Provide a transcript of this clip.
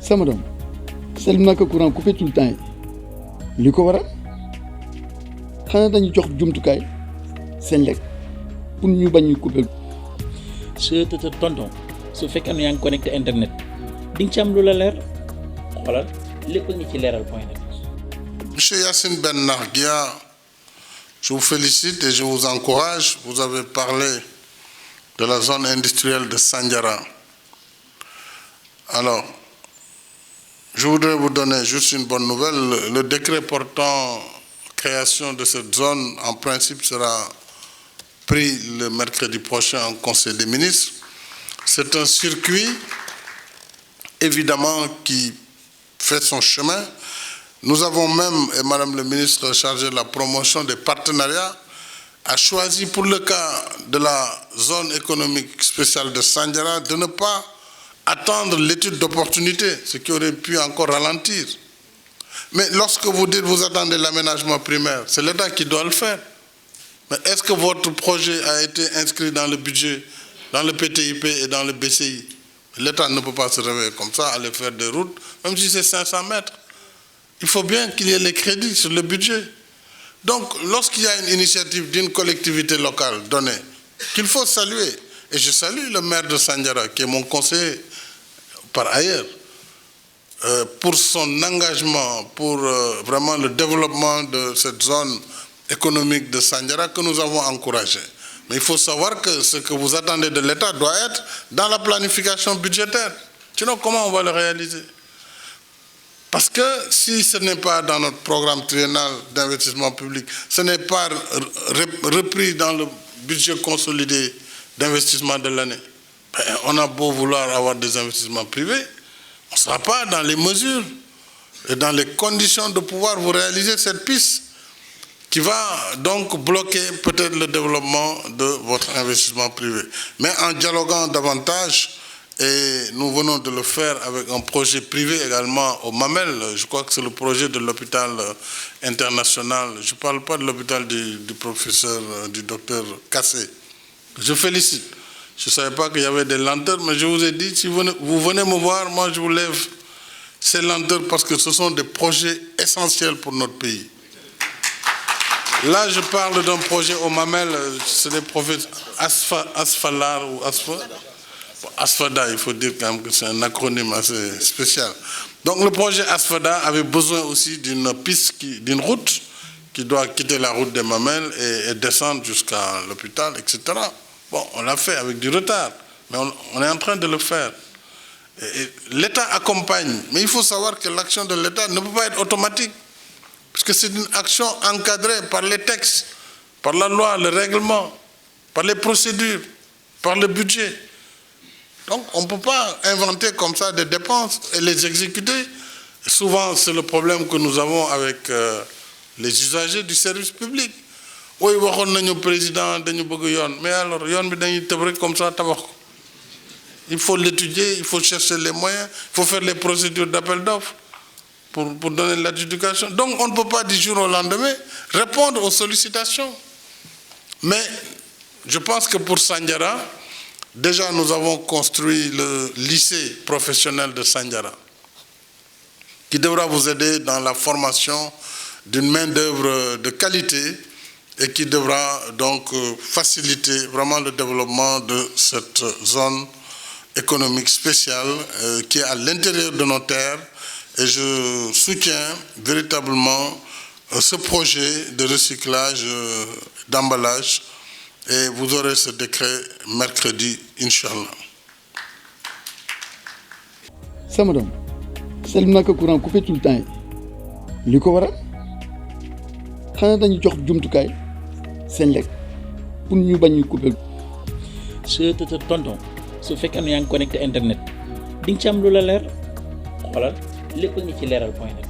sama doom seetlu naa ko courant coupé tout le temps yi li ko waral xanaa dañu jox jumtukaay seen lekk pour ñu bañ ñu coupé. tonton su fekkee ne yaa ngi connecté internet di nga ci am lu la leer xoolal lépp ngi ci leral.net. Monsieur Yacine Ben Narguia, je vous félicite et je vous encourage. Vous avez parlé de la zone industrielle de Sandiara. Alors, je voudrais vous donner juste une bonne nouvelle. Le décret portant création de cette zone, en principe, sera pris le mercredi prochain en Conseil des ministres. C'est un circuit, évidemment, qui fait son chemin. Nous avons même, et Madame le ministre chargée de la promotion des partenariats, a choisi pour le cas de la zone économique spéciale de Sandiara de ne pas attendre l'étude d'opportunité, ce qui aurait pu encore ralentir. Mais lorsque vous dites vous attendez l'aménagement primaire, c'est l'État qui doit le faire. Mais est-ce que votre projet a été inscrit dans le budget, dans le PTIP et dans le BCI? L'État ne peut pas se réveiller comme ça, aller faire des routes, même si c'est 500 mètres. Il faut bien qu'il y ait les crédits sur le budget. Donc, lorsqu'il y a une initiative d'une collectivité locale donnée, qu'il faut saluer, et je salue le maire de Sandiara, qui est mon conseiller par ailleurs, pour son engagement, pour vraiment le développement de cette zone économique de Sandiara que nous avons encouragé. Mais il faut savoir que ce que vous attendez de l'État doit être dans la planification budgétaire. Sinon, comment on va le réaliser? Parce que si ce n'est pas dans notre programme triennal d'investissement public, ce n'est pas repris dans le budget consolidé d'investissement de l'année, on a beau vouloir avoir des investissements privés, on ne sera pas dans les mesures et dans les conditions de pouvoir vous réaliser cette piste qui va donc bloquer peut-être le développement de votre investissement privé. Mais en dialoguant davantage, et nous venons de le faire avec un projet privé également au Mamel, je crois que c'est le projet de l'hôpital international, je ne parle pas de l'hôpital du professeur, du docteur Kassé. Je félicite. Je ne savais pas qu'il y avait des lenteurs, mais je vous ai dit, si vous venez me voir, moi je vous lève ces lenteurs parce que ce sont des projets essentiels pour notre pays. Là, je parle d'un projet au Mamel, c'est des professeurs Asfalar ou Asfada, il faut dire quand même que c'est un acronyme assez spécial. Donc le projet Asfada avait besoin aussi d'une piste, d'une route qui doit quitter la route des Mamelles et descendre jusqu'à l'hôpital, etc. Bon, on l'a fait avec du retard, mais on est en train de le faire. L'État accompagne, mais il faut savoir que l'action de l'État ne peut pas être automatique, puisque c'est une action encadrée par les textes, par la loi, le règlement, par les procédures, par le budget. Donc, on ne peut pas inventer comme ça des dépenses et les exécuter. Souvent, c'est le problème que nous avons avec les usagers du service public. Oui, on a un président, mais alors, comme ça, il faut l'étudier, il faut chercher les moyens, il faut faire les procédures d'appel d'offres pour donner l'adjudication. Donc, on ne peut pas du jour au lendemain répondre aux sollicitations. Mais je pense que pour Sandiara, déjà, nous avons construit le lycée professionnel de Sandiara, qui devra vous aider dans la formation d'une main-d'œuvre de qualité et qui devra donc faciliter vraiment le développement de cette zone économique spéciale qui est à l'intérieur de nos terres. Et je soutiens véritablement ce projet de recyclage, d'emballage. Et vous aurez ce décret mercredi, Inch'Allah. sama doom seetlu naa ko courant coupé tout le temps yi li ko waral xanaa dañu jox jumtukaay seen lekk pour ñu bañ ñu coupé. tonton su fekkee ne yaa ngi connecté internet di nga ci am lu la leer xoolal lépp ngi ci leral.net.